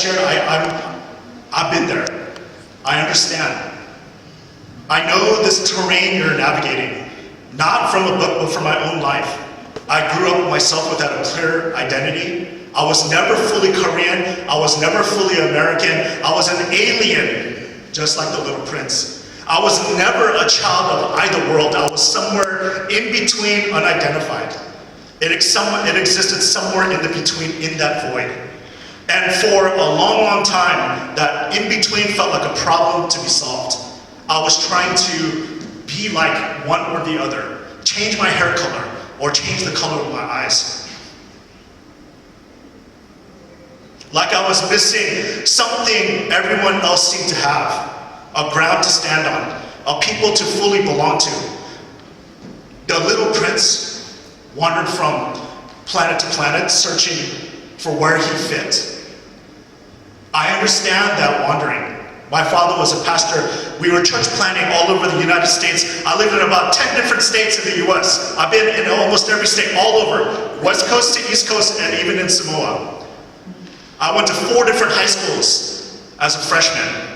shared, I've been there. I understand. I know this terrain you're navigating, not from a book, but from my own life. I grew up myself without a clear identity. I was never fully Korean. I was never fully American. I was an alien, just like the Little Prince. I was never a child of either world. I was somewhere in between, unidentified. It existed somewhere in the between, in that void. And for a long, long time, that in between felt like a problem to be solved. I was trying to be like one or the other, change my hair color, or change the color of my eyes. Like I was missing something everyone else seemed to have, a ground to stand on, a people to fully belong to. The Little Prince wandered from planet to planet, searching for where he fit. I understand that wandering. My father was a pastor. We were church planting all over the United States. I lived in about 10 different states in the US. I've been in almost every state, all over, West Coast to East Coast, and even in Samoa. I went to 4 different high schools as a freshman.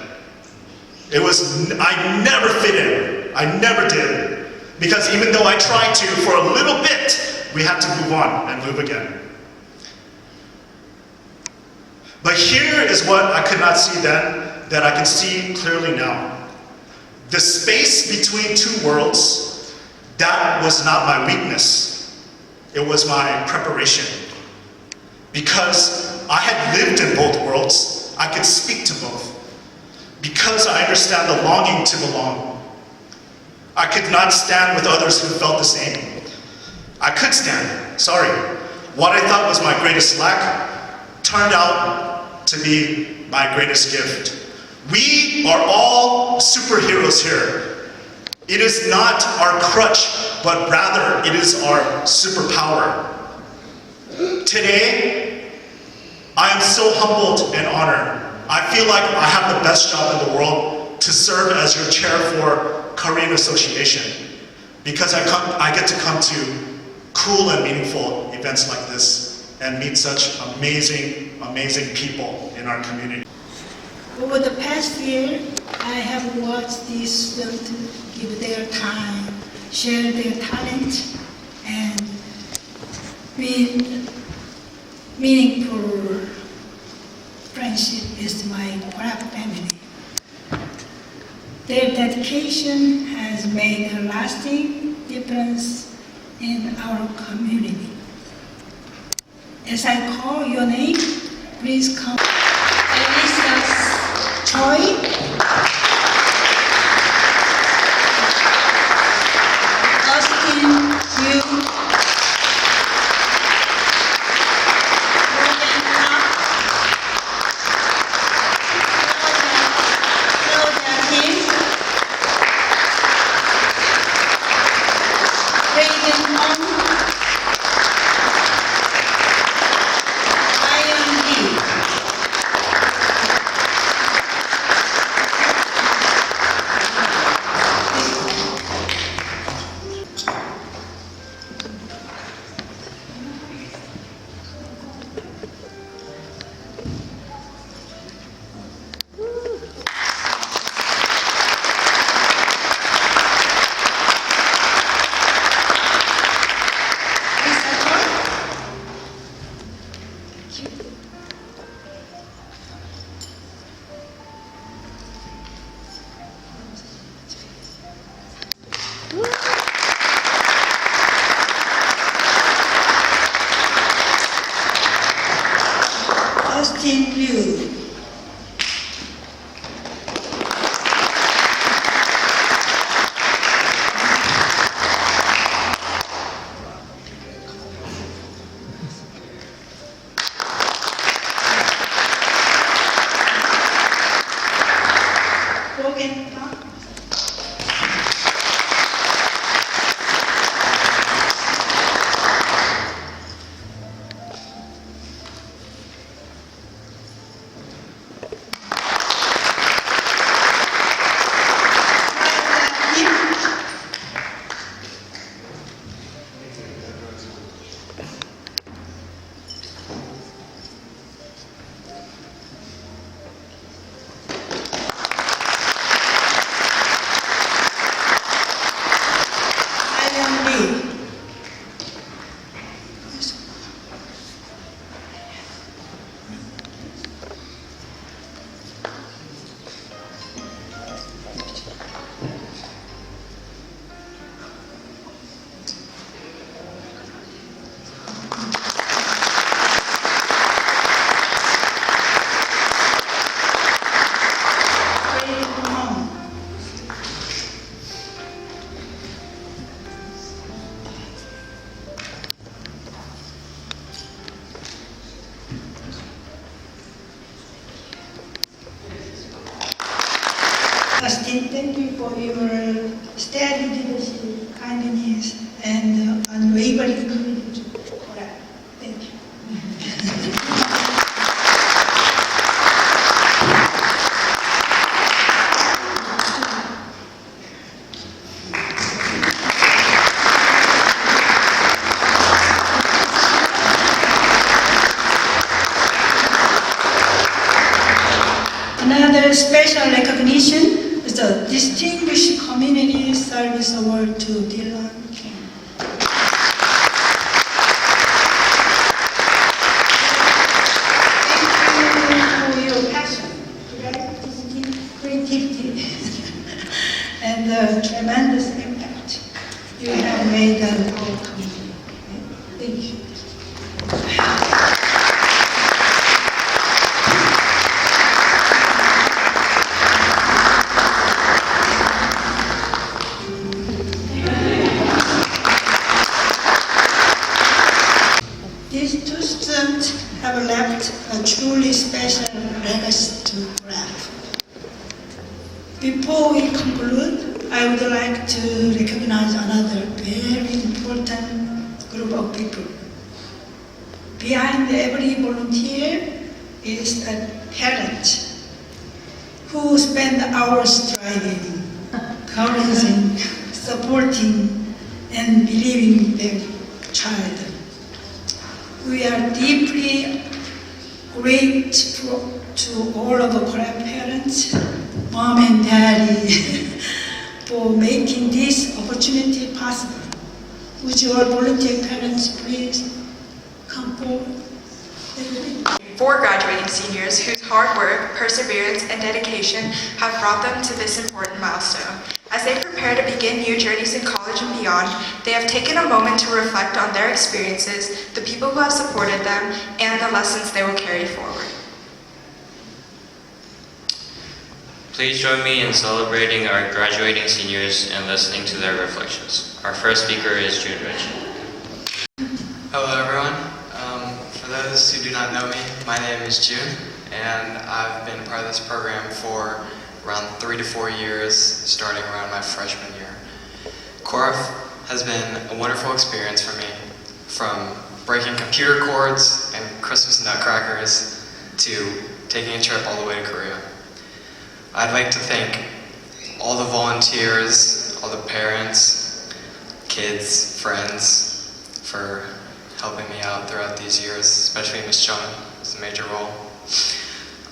I never fit in. I never did. Because even though I tried to, for a little bit, we had to move on and move again. But here is what I could not see then, that I can see clearly now. The space between 2 worlds, that was not my weakness. It was my preparation. Because I had lived in both worlds, I could speak to both. Because I understand the longing to belong. I could not stand with others who felt the same. I could stand, sorry. What I thought was my greatest lack turned out to be my greatest gift. We are all superheroes here. It is not our crutch, but rather it is our superpower. Today, I am so humbled and honored. I feel like I have the best job in the world to serve as your chair for Korean Association, because I get to come to cool and meaningful events like this and meet such amazing, amazing people in our community. Over the past year, I have watched these students give their time, share their talent, and build meaningful friendship with my Koraff family. Their dedication has made a lasting difference in our community. As I call your name, please come. Elisa Choi, Austin Yu, Morgan Park, Claudia Kim, Reagan Hong, Ryan Lee. Austin Liu. Morgan Park. for your steady leadership, kindness, and unwavering commitment to Koraff. Thank you. Another special recognition is the Distinguished Community Service Award to Dylan King. Thank you for your passion, creativity, and the tremendous impact you have made on our community. Thank you. These two students have left a truly special legacy to Koraff. Before we conclude, I would like to recognize another very important group of people. Behind every volunteer is a parent who spend hours striving, encouraging, supporting, and believing their child. We are deeply grateful to all of the Koraff parents, mom and daddy, for making this opportunity possible. Would you all volunteer parents please come forward? 4 graduating seniors whose hard work, perseverance, and dedication have brought them to this important milestone. As they prepare to begin new journeys in college and beyond, they have taken a moment to reflect on their experiences, the people who have supported them, and the lessons they will carry forward. Please join me in celebrating our graduating seniors and listening to their reflections. Our first speaker is June Rich. Hello everyone. For those who do not know me, my name is June, and I've been part of this program for around 3 to 4 years, starting around my freshman year. Koraff has been a wonderful experience for me, from breaking computer cords and Christmas nutcrackers to taking a trip all the way to Korea. I'd like to thank all the volunteers, all the parents, kids, friends for helping me out throughout these years, especially Ms. Chung. It's a major role.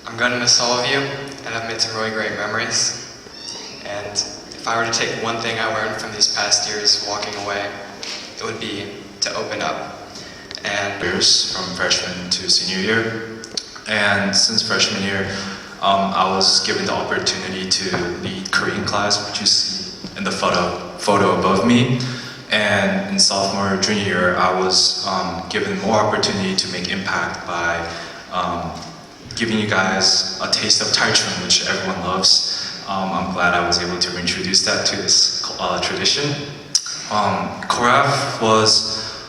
I'm going to miss all of you, and I've made some really great memories. And if I were to take one thing I learned from these past years walking away, it would be to open up. And years from freshman to senior year, and since freshman year, I was given the opportunity to lead Korean class, which you see in the photo above me. And in sophomore, junior year, I was given more opportunity to make impact by giving you guys a taste of Taichung, which everyone loves. I'm glad I was able to reintroduce that to this tradition. Koraff was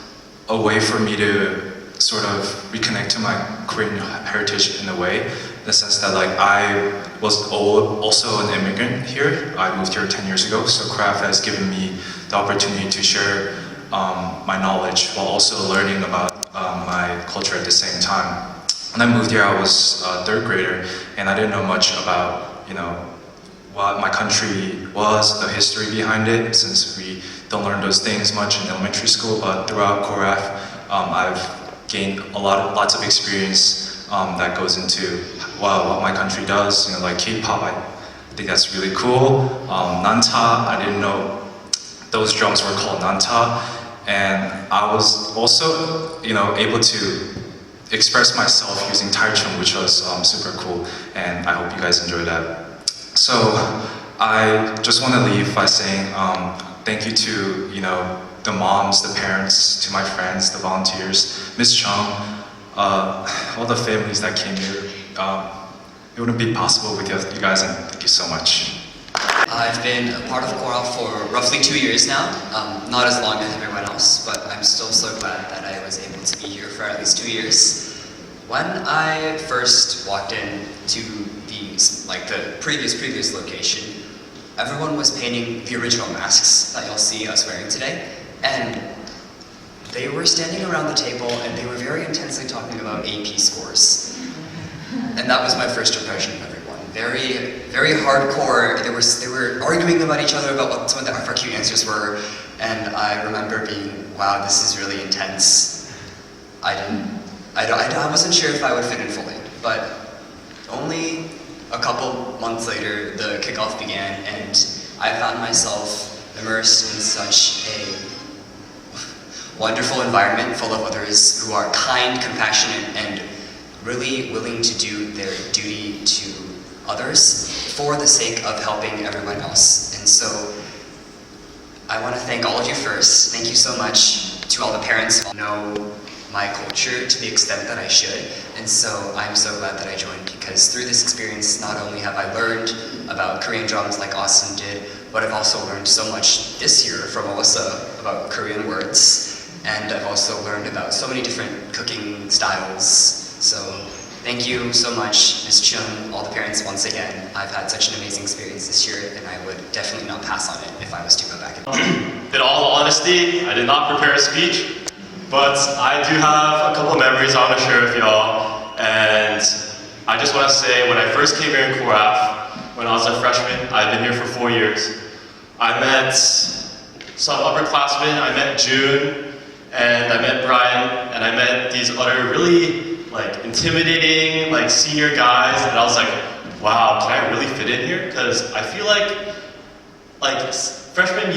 a way for me to sort of reconnect to my Korean heritage in a way, in the sense that like I was also an immigrant here. I moved here 10 years ago, so Koraff has given me the opportunity to share my knowledge while also learning about my culture at the same time. When I moved here, I was a 3rd grader, and I didn't know much about, what my country was, the history behind it, since we don't learn those things much in elementary school. But throughout Koraff, I've gained lots of experience that goes into what my country does. Like K-pop, I think that's really cool. Nanta, I didn't know those drums were called Nanta, and I was also, able to express myself using Taichung, which was super cool, and I hope you guys enjoy that. So I just want to leave by saying thank you to the moms, the parents, to my friends, the volunteers, Ms. Chung, all the families that came here. It wouldn't be possible without you guys, and thank you so much. I've been a part of Koraff for roughly 2 years now, not as long as everyone else, but I'm still so glad that I was able to be here for at least 2 years. When I first walked in to the previous location, everyone was painting the original masks that you'll see us wearing today, and they were standing around the table and they were very intensely talking about AP scores. And that was my first impression of everyone. Very, very hardcore. They were arguing about each other about what some of the FRQ answers were, and I remember being, wow, this is really intense. I wasn't sure if I would fit in fully, but only a couple months later, the kickoff began, and I found myself immersed in such a wonderful environment full of others who are kind, compassionate, and really willing to do their duty to others for the sake of helping everyone else. And so I want to thank all of you first. Thank you so much to all the parents who know my culture to the extent that I should. And so I'm so glad that I joined, because through this experience, not only have I learned about Korean drums like Austin did, but I've also learned so much this year from Alyssa about Korean words. And I've also learned about so many different cooking styles. So thank you so much, Ms. Chung, all the parents once again. I've had such an amazing experience this year, and I would definitely not pass on it if I was to go back. In all honesty, I did not prepare a speech, but I do have a couple of memories I want to share with y'all. And I just want to say, when I first came here in Koraff, when I was a freshman, I've been here for 4 years. I met some upperclassmen. I met June, and I met Brian, and I met these other really intimidating senior guys, and I was like, wow, can I really fit in here? Because I feel like freshman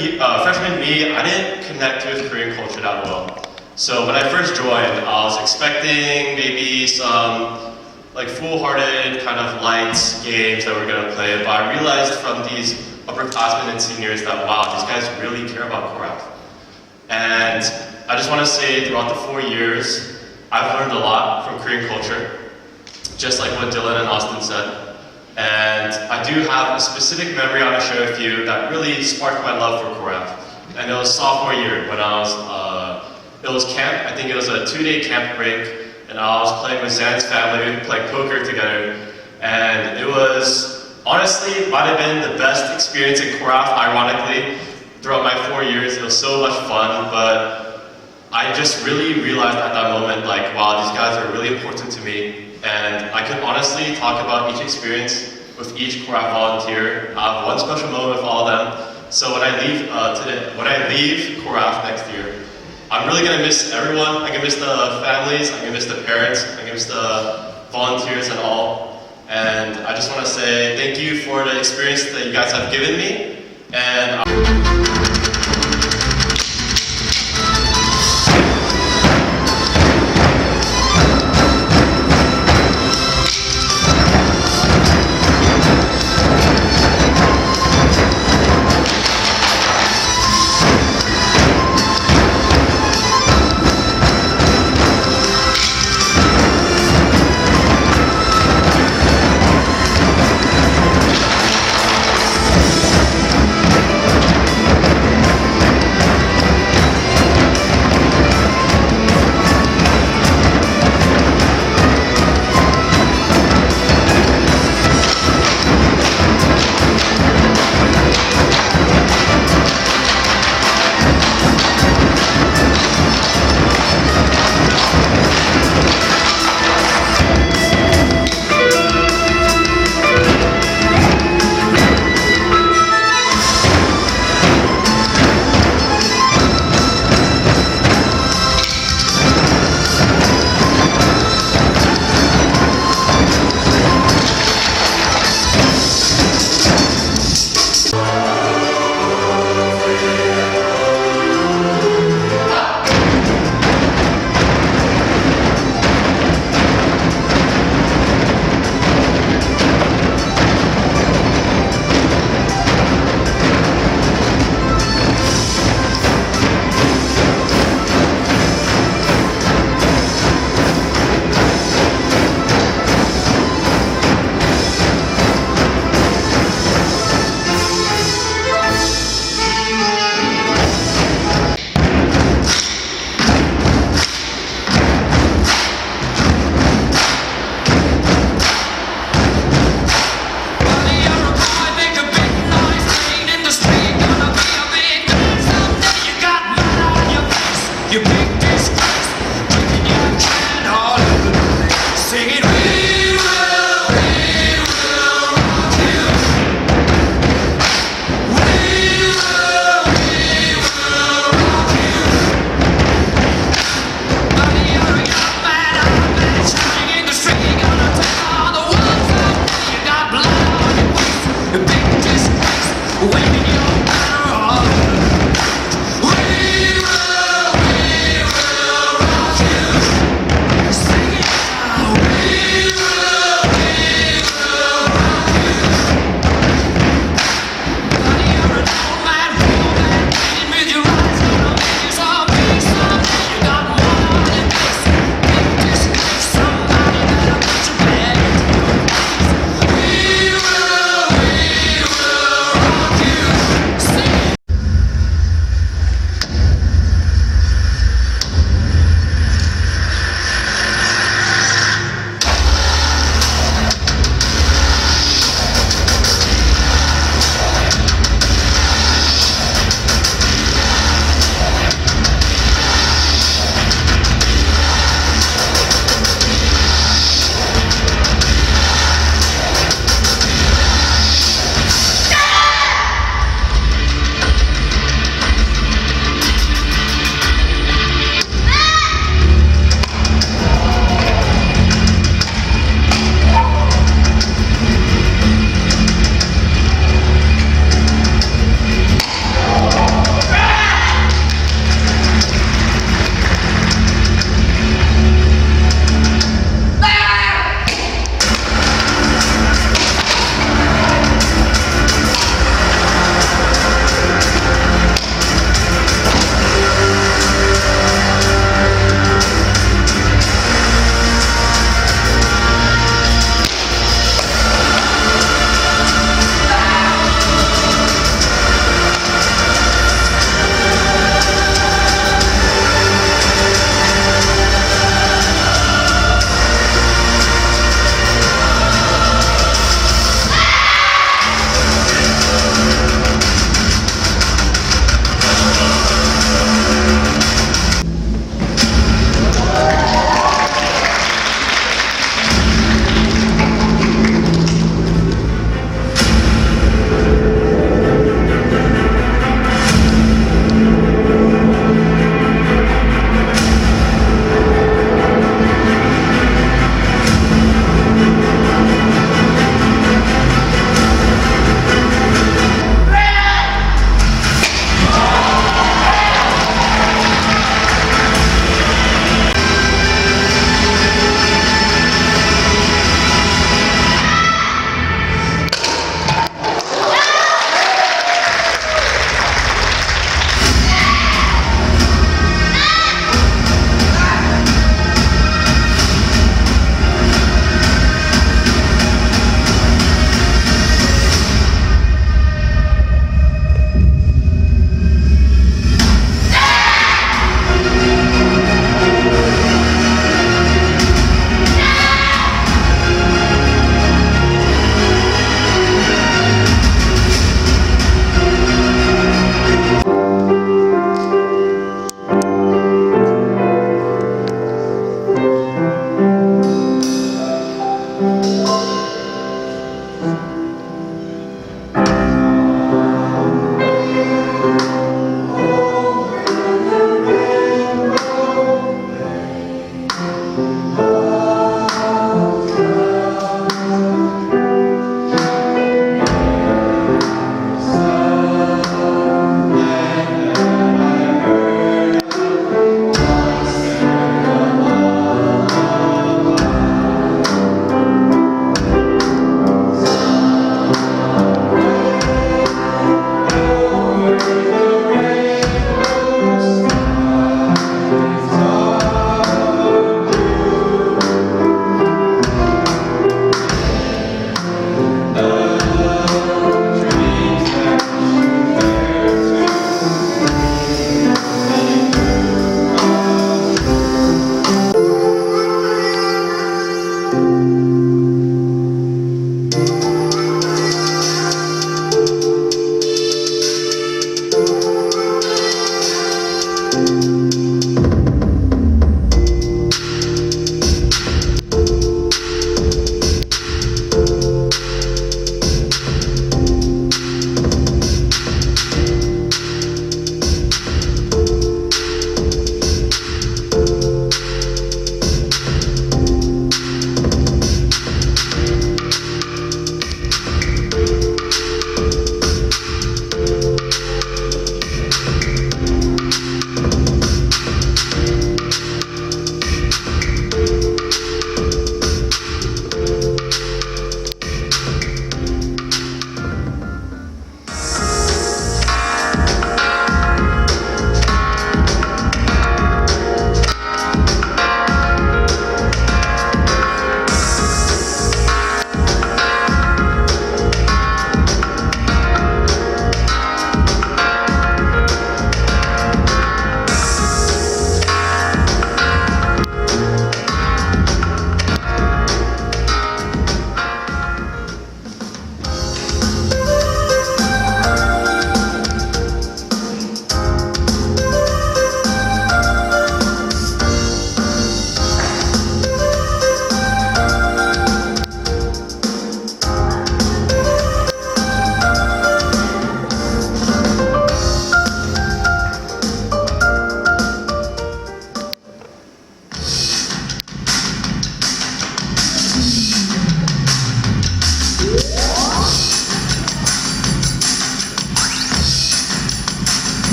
me, I didn't connect with Korean culture that well. So when I first joined, I was expecting maybe some foolhardy kind of light games that we're gonna play, but I realized from these upperclassmen and seniors that wow, these guys really care about Koraff. And I just want to say, throughout the 4 years, I've learned a lot from Korean culture, just like what Dylan and Austin said. And I do have a specific memory I want to share with you that really sparked my love for Koraff. And it was sophomore year when I was, it was camp. I think it was a 2-day camp break, and I was playing with Zan's family. We played poker together, and it was, honestly, might have been the best experience in Koraff, ironically, throughout my 4 years. It was so much fun, but I just really realized at that moment, wow, these guys are really important to me, and I could honestly talk about each experience with each Koraff volunteer. I have one special moment with all of them. So when I leave Koraff next year, I'm really gonna miss everyone. I'm gonna miss the families. I'm gonna miss the parents. I'm gonna miss the volunteers and all. And I just want to say thank you for the experience that you guys have given me. And